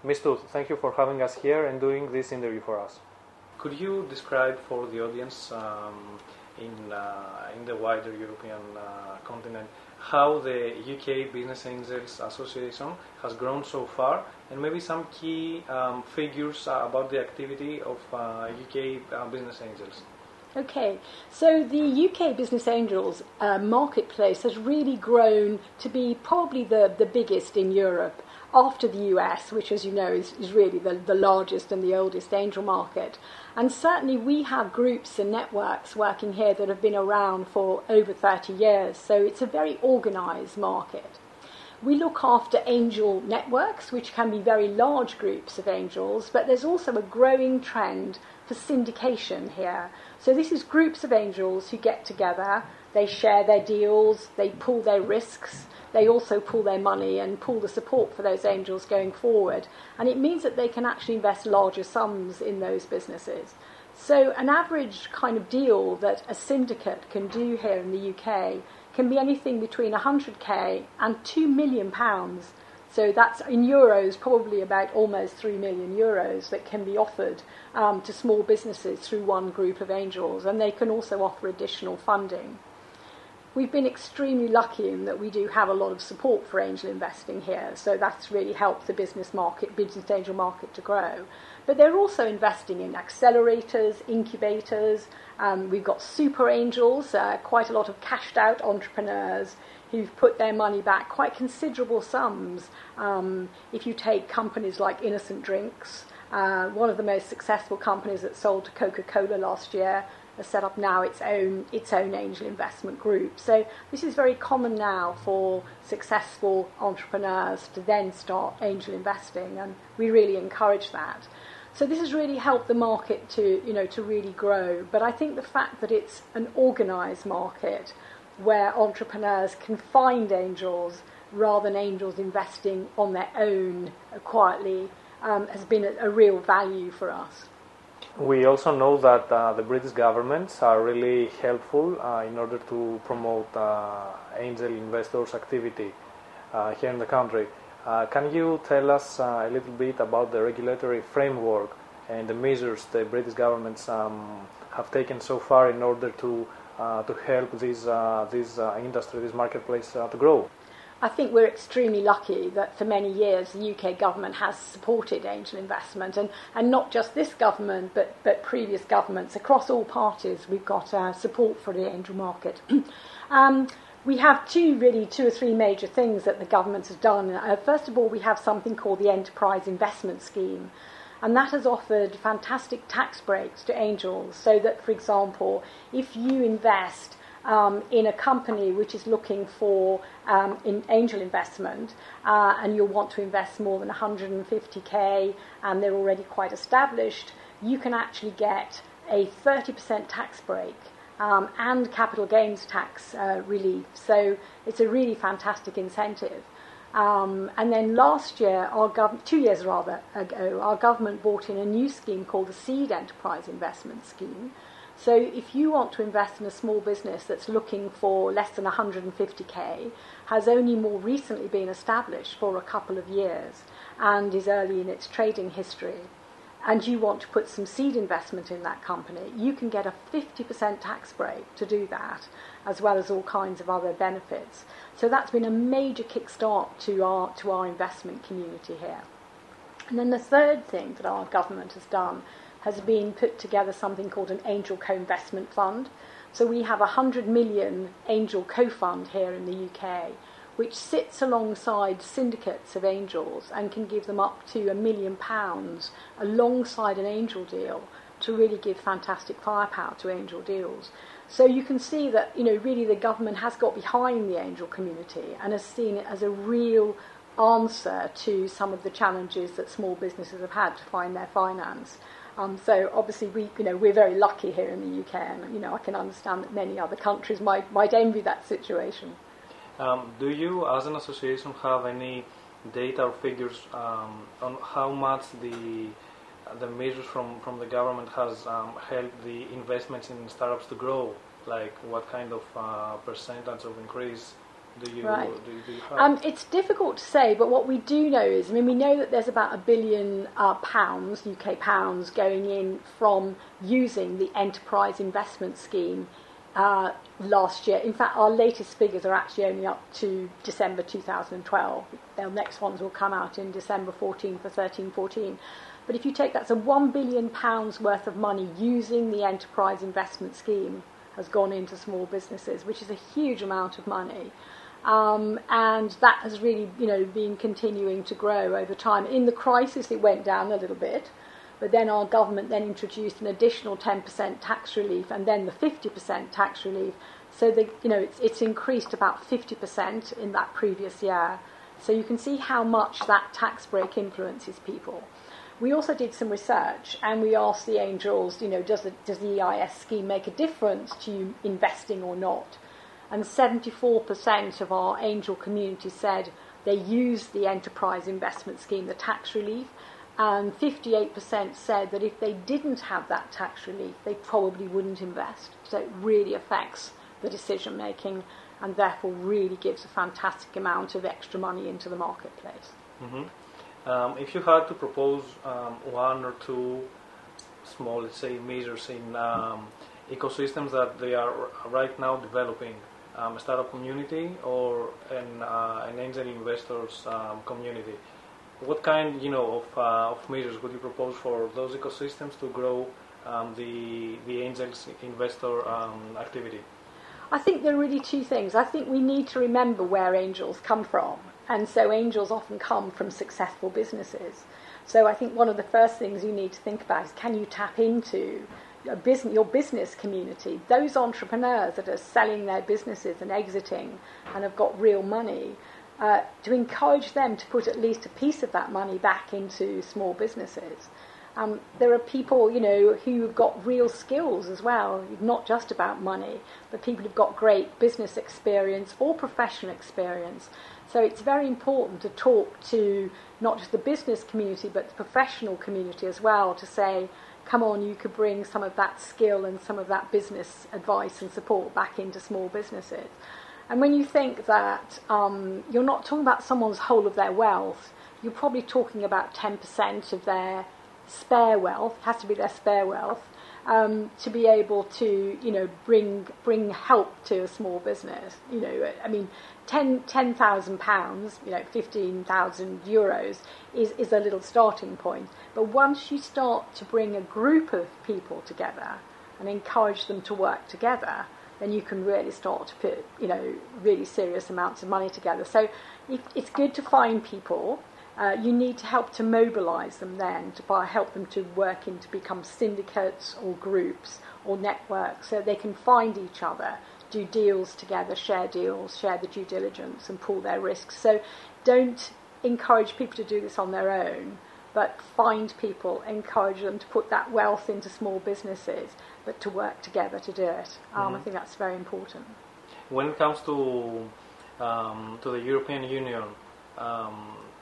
Mistud, thank you for having us here and doing this interview for us. Could you describe for the audience in the wider European continent how the UK Business Angels Association has grown so far, and maybe some key figures about the activity of UK Business Angels? Okay, so the UK Business Angels marketplace has really grown to be probably the biggest in Europe after the US, which, as you know, is really the largest and the oldest angel market. And certainly we have groups and networks working here that have been around for over 30 years, so it's a very organised market. We look after angel networks, which can be very large groups of angels, but there's also a growing trend for syndication here. So this is groups of angels who get together, they share their deals, they pool their risks, they also pool their money and pool the support for those angels going forward. And it means that they can actually invest larger sums in those businesses. So an average kind of deal that a syndicate can do here in the UK can be anything between 100k and £2 million. So that's in euros, probably about almost 3 million euros that can be offered to small businesses through one group of angels, and they can also offer additional funding. We've been extremely lucky in that we do have a lot of support for angel investing here, so that's really helped the business angel market to grow. But they're also investing in accelerators, incubators. We've got super angels, quite a lot of cashed out entrepreneurs who've put their money back, quite considerable sums. If you take companies like Innocent Drinks, one of the most successful companies that sold to Coca-Cola last year, has set up now its own angel investment group. So this is very common now for successful entrepreneurs to then start angel investing, and we really encourage that. So this has really helped the market to really grow. But I think the fact that it's an organised market where entrepreneurs can find angels rather than angels investing on their own quietly has been a real value for us. We also know that the British governments are really helpful in order to promote angel investors' activity here in the country. Can you tell us a little bit about the regulatory framework and the measures the British governments have taken so far in order to help this industry, this marketplace to grow? I think we're extremely lucky that for many years the UK government has supported angel investment, and not just this government but previous governments across all parties. We've got support for the angel market. We have two or three major things that the government has done. First of all, we have something called the Enterprise Investment Scheme, and that has offered fantastic tax breaks to angels, so that, for example, if you invest in a company which is looking for in angel investment and you'll want to invest more than 150k and they're already quite established, you can actually get a 30% tax break and capital gains tax relief. So it's a really fantastic incentive. And then last year, 2 years ago, our government brought in a new scheme called the Seed Enterprise Investment Scheme. So if you want to invest in a small business that's looking for less than 150k, has only more recently been established for a couple of years and is early in its trading history, and you want to put some seed investment in that company, you can get a 50% tax break to do that, as well as all kinds of other benefits. So that's been a major kickstart to our investment community here. And then the third thing that our government has done has been put together something called an angel co-investment fund. So we have 100 million angel co-fund here in the UK, which sits alongside syndicates of angels and can give them up to £1 million alongside an angel deal to really give fantastic firepower to angel deals. So you can see that, really the government has got behind the angel community and has seen it as a real answer to some of the challenges that small businesses have had to find their finance. So obviously we're very lucky here in the UK, and I can understand that many other countries might envy that situation. Do you, as an association, have any data or figures on how much the measures from the government has helped the investments in startups to grow? Like what kind of percentage of increase Do you, Right. do you have? It's difficult to say, but what we do know is, we know that there's about £1 billion UK pounds, going in from using the Enterprise Investment Scheme last year. In fact, our latest figures are actually only up to December 2012. The next ones will come out in December 14 for 13-14. But if you take that's a £1 billion worth of money using the Enterprise Investment Scheme has gone into small businesses, which is a huge amount of money. And that has really, been continuing to grow over time. In the crisis, it went down a little bit, but then our government then introduced an additional 10% tax relief, and then the 50% tax relief. So it's increased about 50% in that previous year. So you can see how much that tax break influences people. We also did some research, and we asked the angels, does the EIS scheme make a difference to you investing or not? And 74% of our angel community said they used the Enterprise Investment Scheme, the tax relief, and 58% said that if they didn't have that tax relief, they probably wouldn't invest. So it really affects the decision making, and therefore really gives a fantastic amount of extra money into the marketplace. Mm-hmm. If you had to propose one or two small, let's say, measures in ecosystems that they are right now developing, a startup community or an angel investors community, what kind of measures would you propose for those ecosystems to grow the angels investor activity? I think there are really two things. I think we need to remember where angels come from. And so angels often come from successful businesses. So I think one of the first things you need to think about is, can you tap into your business community, those entrepreneurs that are selling their businesses and exiting and have got real money, to encourage them to put at least a piece of that money back into small businesses. There are people, who've got real skills as well, not just about money, but people who've got great business experience or professional experience. So it's very important to talk to not just the business community, but the professional community as well, to say, come on, you could bring some of that skill and some of that business advice and support back into small businesses. And when you think that you're not talking about someone's whole of their wealth, you're probably talking about 10% of their spare wealth, has to be their spare wealth, to be able to, bring help to a small business. £10,000, 15,000 euros is a little starting point. But once you start to bring a group of people together and encourage them to work together, then you can really start to put, really serious amounts of money together. So it's good to find people. You need to help to mobilise them then, to help them to work in to become syndicates or groups or networks, so they can find each other, do deals together, share the due diligence and pool their risks. So don't encourage people to do this on their own, but find people, encourage them to put that wealth into small businesses, but to work together to do it. I think that's very important. When it comes to the European Union,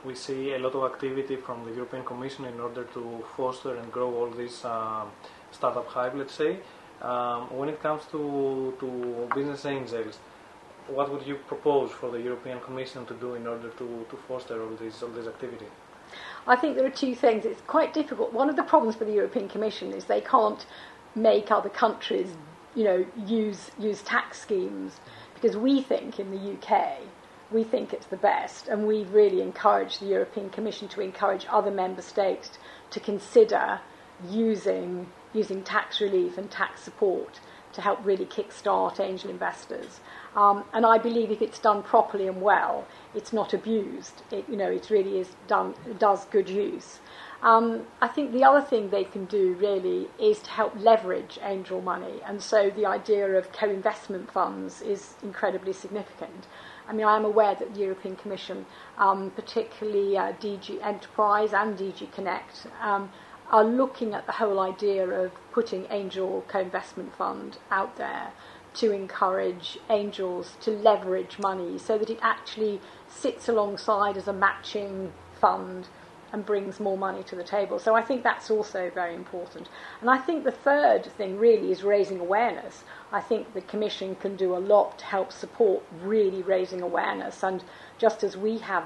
we see a lot of activity from the European Commission in order to foster and grow all this startup hype, let's say. When it comes to business angels, what would you propose for the European Commission to do in order to foster all this activity? I think there are two things. It's quite difficult. One of the problems for the European Commission is they can't make other countries, use tax schemes, because we think in the UK, we think it's the best, and we really encourage the European Commission to encourage other member states to consider using tax relief and tax support to help really kickstart angel investors. And I believe if it's done properly and well, it's not abused. It really is does good use. I think the other thing they can do really is to help leverage angel money, and so the idea of co-investment funds is incredibly significant. I am aware that the European Commission, particularly DG Enterprise and DG Connect, are looking at the whole idea of putting angel co-investment fund out there to encourage angels to leverage money so that it actually sits alongside as a matching fund and brings more money to the table. So I think that's also very important. And I think the third thing really is raising awareness. I think the Commission can do a lot to help support really raising awareness. And just as we have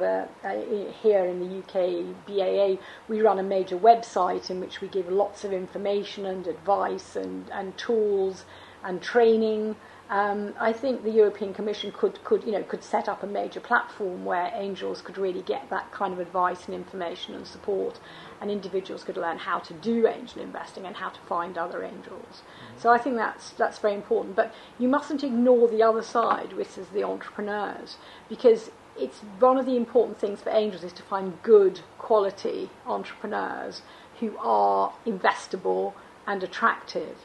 here in the UKBAA, we run a major website in which we give lots of information and advice and tools and training. I think the European Commission could set up a major platform where angels could really get that kind of advice and information and support, and individuals could learn how to do angel investing and how to find other angels. So I think that's very important. But you mustn't ignore the other side, which is the entrepreneurs, because it's one of the important things for angels is to find good quality entrepreneurs who are investable and attractive.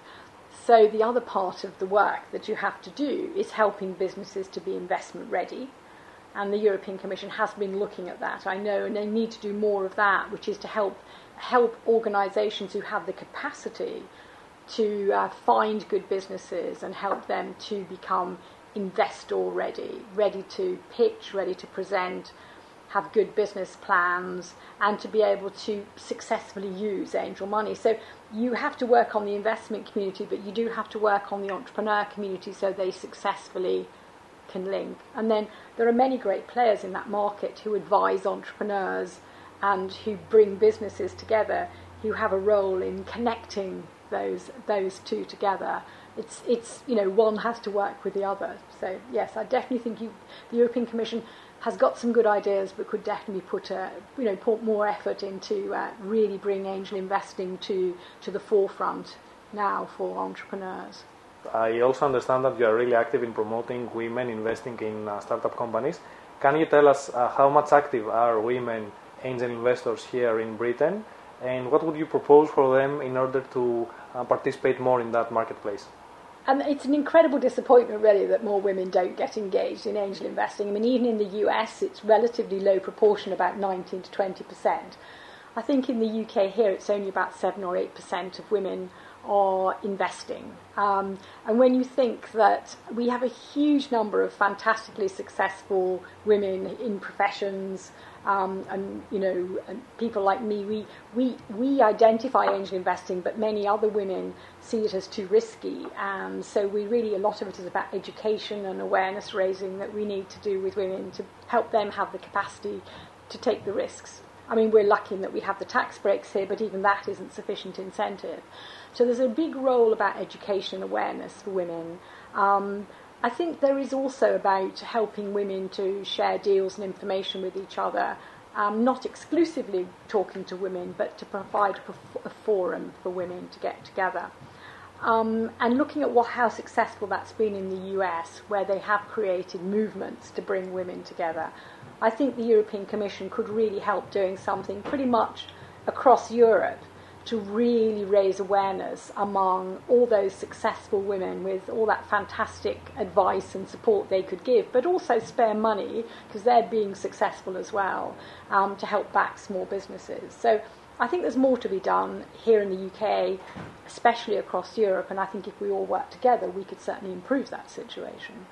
So the other part of the work that you have to do is helping businesses to be investment ready. And the European Commission has been looking at that, I know, and they need to do more of that, which is to help organisations who have the capacity to find good businesses and help them to become investor ready, ready to pitch, ready to present, have good business plans, and to be able to successfully use angel money. So you have to work on the investment community, but you do have to work on the entrepreneur community so they successfully can link. And then there are many great players in that market who advise entrepreneurs and who bring businesses together, who have a role in connecting those two together. It's one has to work with the other. So yes, I definitely think the European Commission has got some good ideas, but could definitely put more effort into really bring angel investing to the forefront now for entrepreneurs. I also understand that you are really active in promoting women investing in startup companies. Can you tell us how much active are women angel investors here in Britain, and what would you propose for them in order to participate more in that marketplace? And it's an incredible disappointment, really, that more women don't get engaged in angel investing. I mean, even in the US, it's relatively low proportion, about 19 to 20%. I think in the UK here, it's only about 7 or 8% of women are investing. And when you think that we have a huge number of fantastically successful women in professions, and people like me, we identify angel investing, but many other women see it as too risky, and so a lot of it is about education and awareness raising that we need to do with women to help them have the capacity to take the risks. I mean, we're lucky in that we have the tax breaks here, but even that isn't sufficient incentive. So there's a big role about education and awareness for women. I think there is also about helping women to share deals and information with each other, not exclusively talking to women, but to provide a forum for women to get together. And looking at how successful that's been in the US, where they have created movements to bring women together. I think the European Commission could really help doing something pretty much across Europe to really raise awareness among all those successful women with all that fantastic advice and support they could give, but also spare money, because they're being successful as well, to help back small businesses. So I think there's more to be done here in the UK, especially across Europe, and I think if we all work together, we could certainly improve that situation.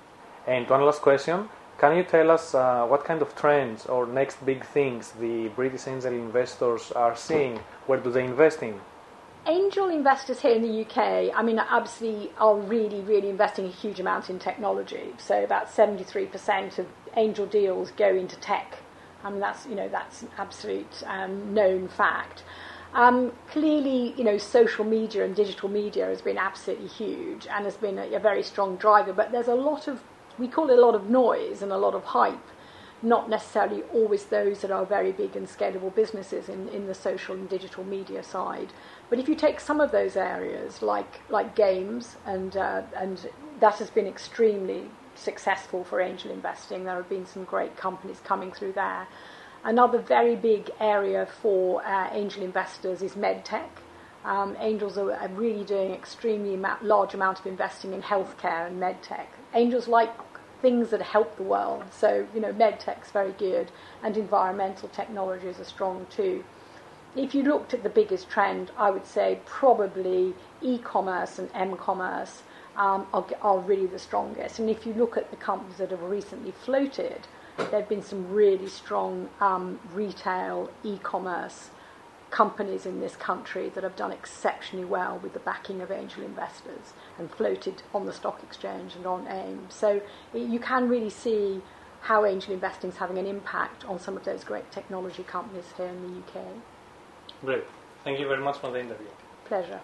And one last question. Can you tell us what kind of trends or next big things the British angel investors are seeing? Where do they invest in? Angel investors here in the UK, I mean, absolutely are really, really investing a huge amount in technology. So about 73% of angel deals go into tech. I mean, that's an absolute known fact. Clearly, social media and digital media has been absolutely huge and has been a very strong driver. But there's we call it a lot of noise and a lot of hype, not necessarily always those that are very big and scalable businesses in the social and digital media side. But if you take some of those areas, like games, and that has been extremely successful for angel investing. There have been some great companies coming through there. Another very big area for angel investors is medtech. Angels are really doing extremely large amount of investing in healthcare and medtech. Angels like things that help the world, so medtech's very good, and environmental technologies are strong too. If you looked at the biggest trend, I would say probably e-commerce and m-commerce are really the strongest. And if you look at the companies that have recently floated, there have been some really strong retail e-commerce companies in this country that have done exceptionally well with the backing of angel investors and floated on the stock exchange and on AIM. So you can really see how angel investing is having an impact on some of those great technology companies here in the UK. Great. Thank you very much for the interview. Pleasure.